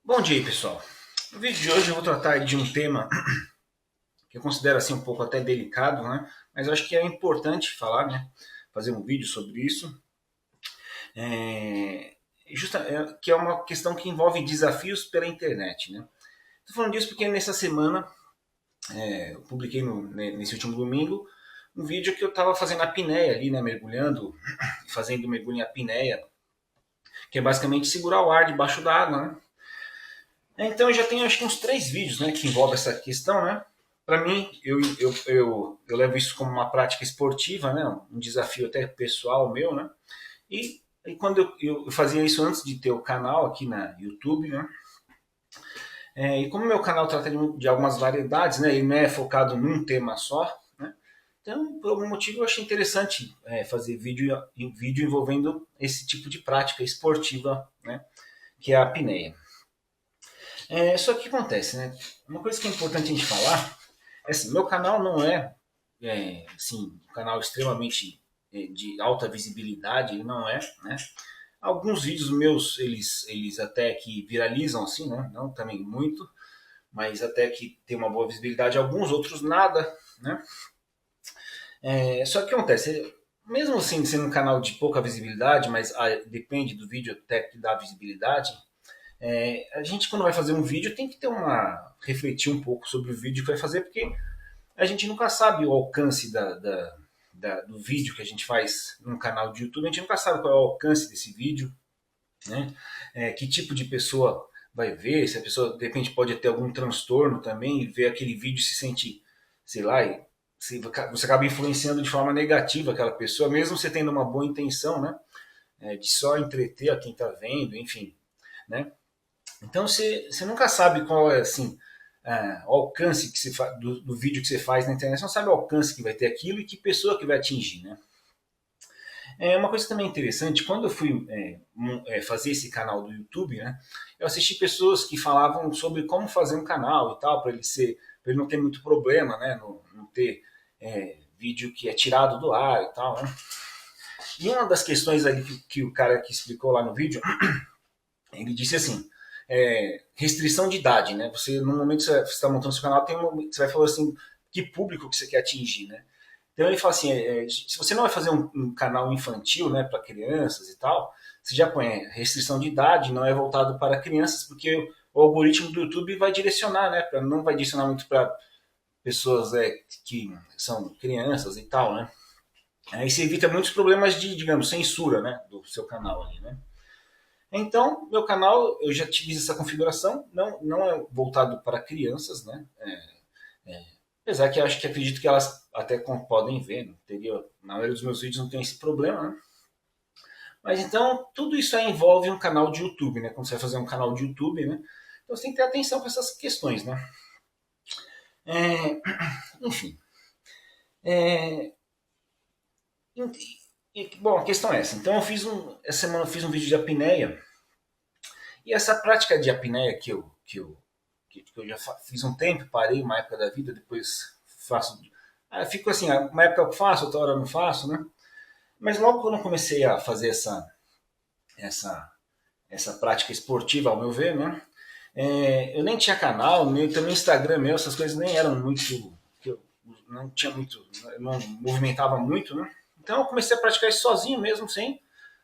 Bom dia aí, pessoal. No vídeo de hoje eu vou tratar de um tema que eu considero assim um pouco até delicado, né? Mas eu acho que é importante falar, né? Fazer um vídeo sobre isso. É, que é uma questão que envolve desafios pela internet, né? Estou falando disso porque nessa semana eu publiquei nesse último domingo um vídeo que eu estava fazendo a apneia ali, né? Mergulhando, fazendo mergulho em apneia, que é basicamente segurar o ar debaixo da água, né? Então eu já tenho acho que uns três vídeos, né, que envolvem essa questão, né? Para mim, eu levo isso como uma prática esportiva, né? Um desafio até pessoal meu, né? E quando eu fazia isso antes de ter o canal aqui na YouTube, né? E como meu canal trata de algumas variedades, né? Ele não é focado num tema só, né? Então, por algum motivo, eu achei interessante fazer vídeo envolvendo esse tipo de prática esportiva, né? Que é a apneia. Só que o que acontece, né? Uma coisa que é importante a gente falar é assim, meu canal não é assim, um canal extremamente de alta visibilidade, ele não é, né? Alguns vídeos meus, eles até que viralizam assim, né? Não também muito, mas até que tem uma boa visibilidade, alguns outros nada, né? Só que o que acontece, mesmo assim sendo um canal de pouca visibilidade, mas depende do vídeo até que dá visibilidade, a gente quando vai fazer um vídeo tem que ter refletir um pouco sobre o vídeo que vai fazer, porque a gente nunca sabe o alcance do vídeo que a gente faz num canal de YouTube, a gente nunca sabe qual é o alcance desse vídeo, né? Que tipo de pessoa vai ver, se a pessoa de repente pode ter algum transtorno também e ver aquele vídeo e se sente, sei lá, você acaba influenciando de forma negativa aquela pessoa, mesmo você tendo uma boa intenção, né? De só entreter a quem está vendo, enfim, né? Então você nunca sabe qual é assim o alcance que do vídeo que você faz na internet, você não sabe o alcance que vai ter aquilo e que pessoa que vai atingir, né? Uma coisa também interessante, quando eu fui fazer esse canal do YouTube, né, eu assisti pessoas que falavam sobre como fazer um canal e tal, para ele não ter muito problema, né, não ter vídeo que é tirado do ar e tal, né? E uma das questões ali que o cara que explicou lá no vídeo, ele disse assim, restrição de idade, né? Você no momento que você está montando seu canal, você vai falar assim, que público que você quer atingir, né? Então ele fala assim, se você não vai fazer um canal infantil, né, para crianças e tal, você já põe restrição de idade, não é voltado para crianças, porque o algoritmo do YouTube vai direcionar, né? Não vai direcionar muito para pessoas que são crianças e tal, né? Aí você evita muitos problemas de, digamos, censura, né, do seu canal ali, né? Então, meu canal, eu já tive essa configuração, não é voltado para crianças, né? Apesar que eu acho que acredito que elas até podem ver, não teria, na maioria dos meus vídeos não tem esse problema, né? Mas então, tudo isso aí envolve um canal de YouTube, né? Quando você vai fazer um canal de YouTube, né? Então você tem que ter atenção com essas questões, né? É, enfim. É, bom, a questão é essa. Então essa semana eu fiz um vídeo de apneia. E essa prática de apneia que eu já fiz um tempo, parei uma época da vida, depois faço. Fico assim, uma época eu faço, outra hora eu não faço, né? Mas logo quando eu comecei a fazer essa, essa prática esportiva, ao meu ver, né? Eu nem tinha canal, nem também Instagram meu, essas coisas nem eram muito. Que eu não tinha muito. Eu não movimentava muito, né? Então eu comecei a praticar isso sozinho mesmo, sem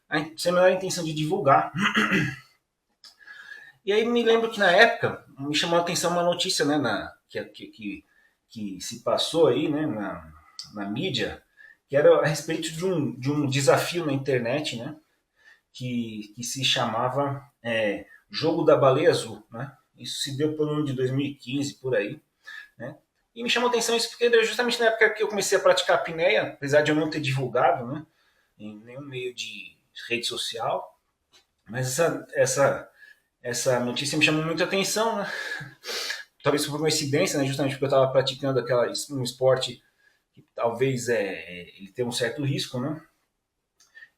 a menor intenção de divulgar. E aí me lembro que na época me chamou a atenção uma notícia, né, que se passou aí, né, na mídia, que era a respeito de um desafio na internet, né, que se chamava Jogo da Baleia Azul, né? Isso se deu pelo ano de 2015, por aí, né? E me chamou a atenção isso porque justamente na época que eu comecei a praticar a apneia, apesar de eu não ter divulgado, né, em nenhum meio de rede social, mas essa notícia me chamou muita atenção, né? Talvez por coincidência, né? Justamente porque eu estava praticando um esporte que talvez ele tenha um certo risco, né?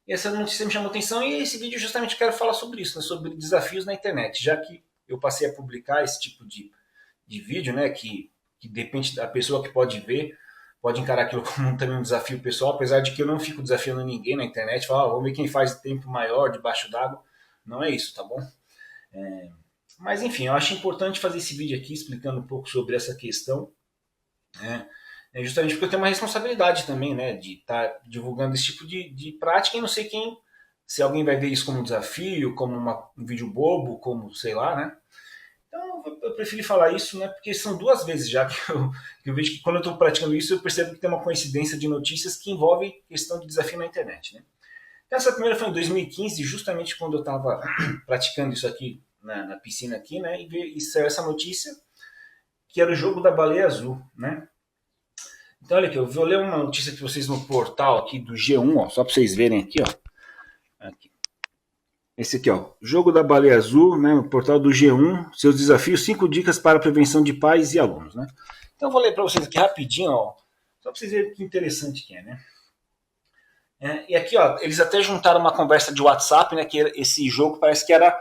E essa notícia me chamou atenção e esse vídeo justamente eu quero falar sobre isso, né? Sobre desafios na internet, já que eu passei a publicar esse tipo de vídeo, né? Que depende da pessoa que pode ver, pode encarar aquilo como também um desafio pessoal, apesar de que eu não fico desafiando ninguém na internet, falar, vamos ver quem faz tempo maior debaixo d'água. Não é isso, tá bom? Mas enfim, eu acho importante fazer esse vídeo aqui explicando um pouco sobre essa questão, né? Justamente porque eu tenho uma responsabilidade também, né, de estar divulgando esse tipo de prática e não sei se alguém vai ver isso como um desafio, como um vídeo bobo, como sei lá, né? Então eu preferi falar isso, né, porque são 2 vezes já que eu vejo que quando eu estou praticando isso eu percebo que tem uma coincidência de notícias que envolve questão de desafio na internet, né? Então, essa primeira foi em 2015, justamente quando eu estava praticando isso aqui na piscina aqui, né, e saiu essa notícia que era o jogo da baleia azul, né? Então, olha aqui, eu vou ler uma notícia que vocês no portal aqui do G1, ó, só para vocês verem aqui, ó. Aqui. Esse aqui, ó, Jogo da Baleia Azul, né, no portal do G1, seus desafios, 5 dicas para a prevenção de pais e alunos, né? Então, eu vou ler para vocês aqui rapidinho, ó, só para vocês verem que interessante que é, né? E aqui, ó, eles até juntaram uma conversa de WhatsApp, né, que esse jogo parece que era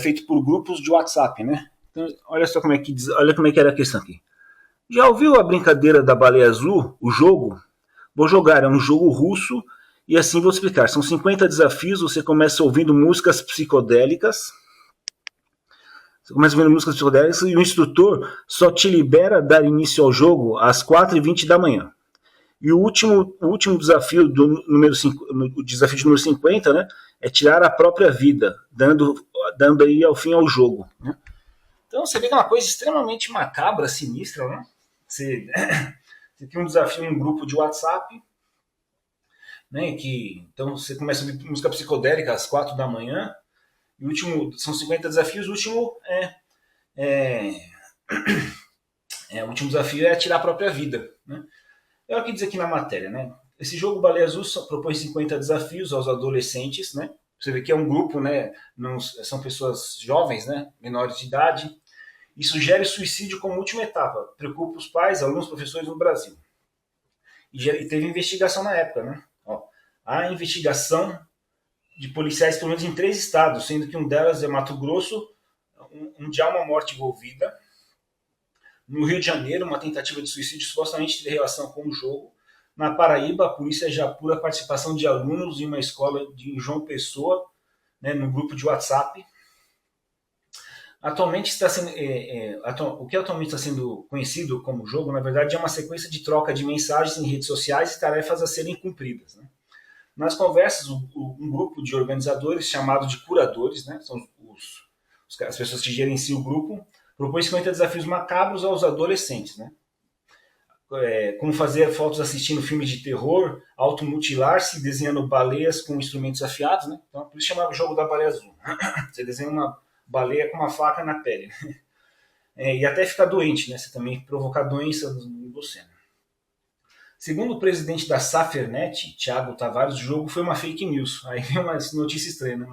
feito por grupos de WhatsApp, né? Então, olha só olha como é que era a questão aqui. Já ouviu a brincadeira da baleia azul, o jogo? Vou jogar, é um jogo russo e assim vou explicar. São 50 desafios, você começa ouvindo músicas psicodélicas. E o instrutor só te libera dar início ao jogo às 4h20 da manhã. E o último desafio o desafio de número 50, né, é tirar a própria vida, dando aí ao fim ao jogo, né? Então você vê que é uma coisa extremamente macabra, sinistra, né? Você, você tem um desafio em um grupo de WhatsApp, né? Então você começa a ouvir música psicodélica às 4 da manhã, e o último são 50 desafios, o último o último desafio é tirar a própria vida, né? É o que diz aqui na matéria, né? Esse jogo Baleia Azul propõe 50 desafios aos adolescentes, né? Você vê que é um grupo, né? Não, são pessoas jovens, né? Menores de idade. E sugere suicídio como última etapa. Preocupa os pais, alunos, professores no Brasil. E teve investigação na época, né? Ó, há investigação de policiais, pelo menos em 3 estados, sendo que um delas é Mato Grosso, onde há uma morte envolvida. No Rio de Janeiro, uma tentativa de suicídio supostamente teria relação com o jogo. Na Paraíba, a polícia já apura a participação de alunos em uma escola em João Pessoa, né, no grupo de WhatsApp. Atualmente está sendo, o que atualmente está sendo conhecido como jogo, na verdade, é uma sequência de troca de mensagens em redes sociais e tarefas a serem cumpridas, né? Nas conversas, um grupo de organizadores, chamado de curadores, né, são as pessoas que gerenciam o grupo, propõe 50 desafios macabros aos adolescentes, né? Como fazer fotos assistindo filmes de terror, automutilar-se, desenhando baleias com instrumentos afiados, né? Então, por isso chamava o jogo da baleia azul. Você desenha uma baleia com uma faca na pele. E até ficar doente, né? Você também provocar doença em você. Né? Segundo o presidente da Safernet, Thiago Tavares, o jogo foi uma fake news. Aí vem uma notícia estranha, né?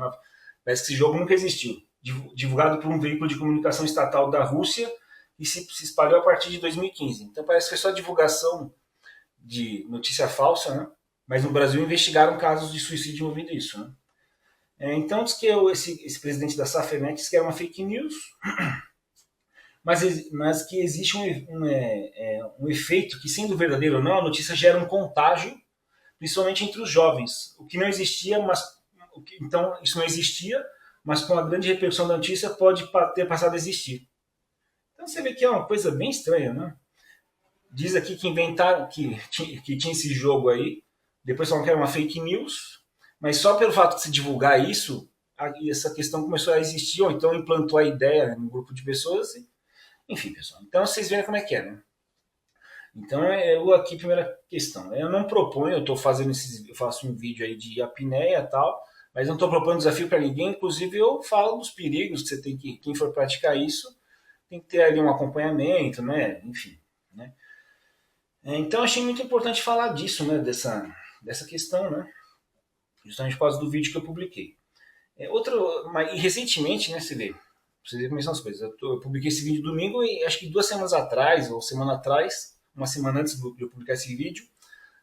Parece que esse jogo nunca existiu. Divulgado por um veículo de comunicação estatal da Rússia e se espalhou a partir de 2015. Então parece que foi só divulgação de notícia falsa, né? Mas no Brasil investigaram casos de suicídio envolvendo isso, né? Então diz que esse presidente da Safernet disse que era uma fake news, mas que existe um efeito que, sendo verdadeiro ou não, a notícia gera um contágio, principalmente entre os jovens. O que não existia, então isso não existia, mas com a grande repercussão da notícia pode ter passado a existir. Então você vê que é uma coisa bem estranha, né? Diz aqui que inventaram que tinha esse jogo aí, depois falaram que era uma fake news, mas só pelo fato de se divulgar isso, essa questão começou a existir, ou então implantou a ideia num grupo de pessoas. Enfim, pessoal. Então vocês veem como é que é, né? Então, aqui, primeira questão. Eu não proponho, eu faço um vídeo aí de apneia e tal, mas não estou propondo desafio para ninguém. Inclusive, eu falo dos perigos que você tem que, quem for praticar isso, tem que ter ali um acompanhamento, né? Enfim, né? Então, achei muito importante falar disso, né? Dessa questão, né? Justamente por causa do vídeo que eu publiquei. E recentemente, né, você vê, pra vocês verem como são as coisas. Eu publiquei esse vídeo domingo e acho que 2 semanas atrás, ou semana atrás, uma semana antes de eu publicar esse vídeo,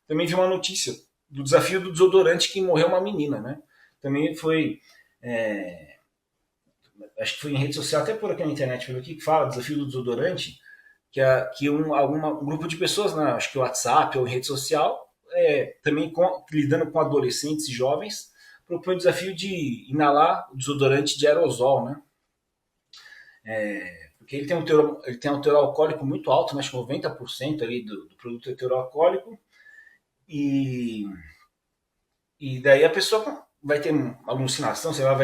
também vi uma notícia do desafio do desodorante que morreu uma menina, né? Também foi, acho que foi em rede social, até por aqui na internet, pelo que fala, desafio do desodorante, que um grupo de pessoas, né, acho que o WhatsApp ou em rede social, também lidando com adolescentes e jovens, propõe o desafio de inalar o desodorante de aerosol, né? Porque ele tem um teor alcoólico muito alto, né? Acho que 90% ali do produto é teor alcoólico, e, e daí a pessoa vai ter uma alucinação, sei lá,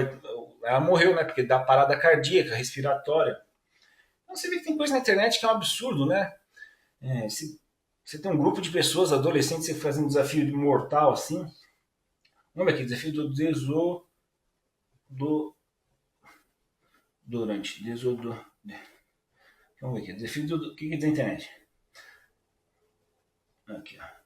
ela morreu, né? Porque dá parada cardíaca, respiratória. Então você vê que tem coisa na internet que é um absurdo, né? Se você tem um grupo de pessoas, adolescentes, você faz um desafio mortal assim. Vamos ver aqui, desafio do desodorante. Vamos ver aqui, desafio do. O que é da internet? Aqui, ó.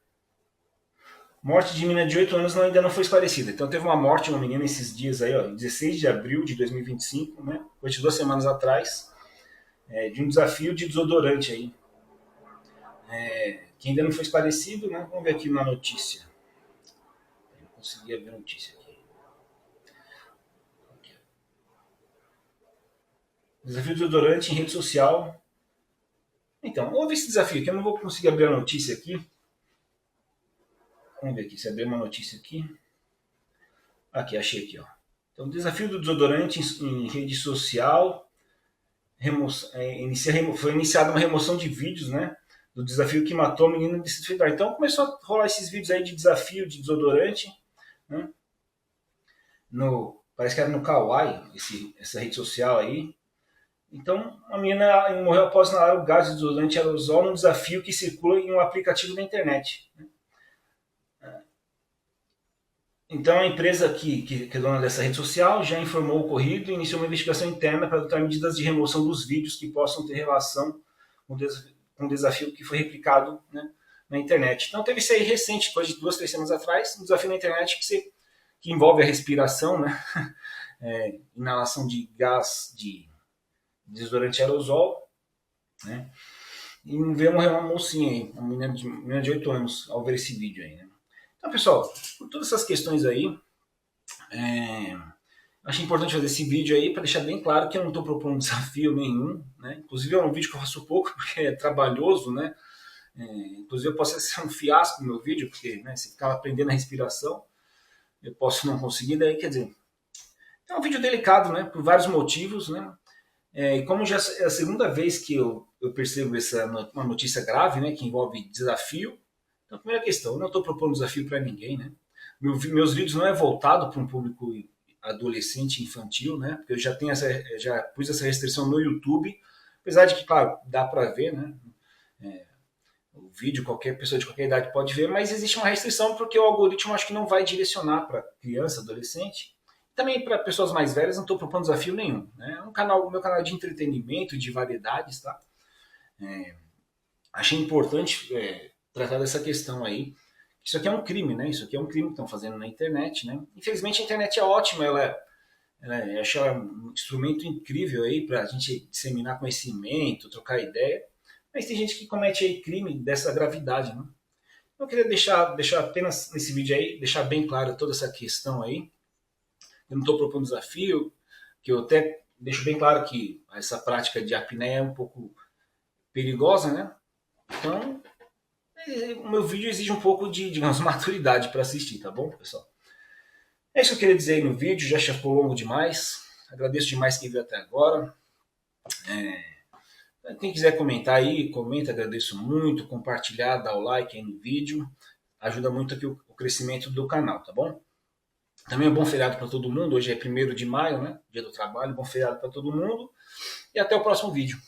Morte de menina de 8 anos ainda não foi esclarecida. Então teve uma morte de uma menina esses dias aí, ó, 16 de abril de 2025, né? Foi de 2 semanas atrás, de um desafio de desodorante aí. Que ainda não foi esclarecido, né? Vamos ver aqui na notícia. Eu não conseguia ver a notícia aqui. Desafio de desodorante em rede social. Então, houve esse desafio aqui. Eu não vou conseguir abrir a notícia aqui. Vamos ver aqui, se abrir uma notícia aqui. Aqui, achei aqui, ó. Então, desafio do desodorante em rede social. Foi iniciada uma remoção de vídeos, né? Do desafio que matou a menina de Distrito Federal. Então, começou a rolar esses vídeos aí de desafio de desodorante, né? Parece que era no Kawaii, essa rede social aí. Então, a menina morreu após inalar o gás de desodorante aerosol num desafio que circula em um aplicativo da internet. Então, a empresa que é dona dessa rede social já informou o ocorrido e iniciou uma investigação interna para adotar medidas de remoção dos vídeos que possam ter relação com o desafio que foi replicado, né, na internet. Então, teve isso aí recente, coisa de 2, 3 semanas atrás, um desafio na internet que envolve a respiração, né, inalação de gás de desodorante aerosol, né, e veio morrer uma mocinha aí, uma menina de 8 anos, ao ver esse vídeo aí, né. Então, pessoal, por todas essas questões aí, achei importante fazer esse vídeo aí para deixar bem claro que eu não estou propondo desafio nenhum, né? Inclusive é um vídeo que eu faço pouco porque é trabalhoso, né? Inclusive eu posso ser um fiasco no meu vídeo, porque, né, se ficar aprendendo a respiração, eu posso não conseguir, daí quer dizer, é um vídeo delicado, né? Por vários motivos, né? E como já é a segunda vez que eu percebo uma notícia grave, né? Que envolve desafio. Então, a primeira questão, eu não estou propondo desafio para ninguém, né? Meus vídeos não é voltado para um público adolescente, infantil, né? Porque eu já pus essa restrição no YouTube, apesar de que, claro, dá para ver, né? O vídeo qualquer pessoa de qualquer idade pode ver, mas existe uma restrição porque o algoritmo acho que não vai direcionar para criança, adolescente. Também para pessoas mais velhas não estou propondo desafio nenhum, né? Meu canal de entretenimento, de variedades, tá? Achei importante tratar dessa questão aí. Isso aqui é um crime, né? Isso aqui é um crime que estão fazendo na internet, né? Infelizmente a internet é ótima, eu acho ela um instrumento incrível aí para a gente disseminar conhecimento, trocar ideia. Mas tem gente que comete aí crime dessa gravidade, né? Eu queria deixar apenas nesse vídeo aí, deixar bem claro toda essa questão aí. Eu não estou propondo desafio, que eu até deixo bem claro que essa prática de apneia é um pouco perigosa, né? Então, o meu vídeo exige um pouco de, digamos, maturidade para assistir, tá bom, pessoal? É isso que eu queria dizer aí no vídeo, já ficou longo demais. Agradeço demais quem viu até agora. Quem quiser comentar aí, comenta, agradeço muito. Compartilhar, dar o like aí no vídeo. Ajuda muito aqui o crescimento do canal, tá bom? Também é um bom feriado para todo mundo. Hoje é 1º de maio, né? Dia do trabalho. Bom feriado para todo mundo. E até o próximo vídeo.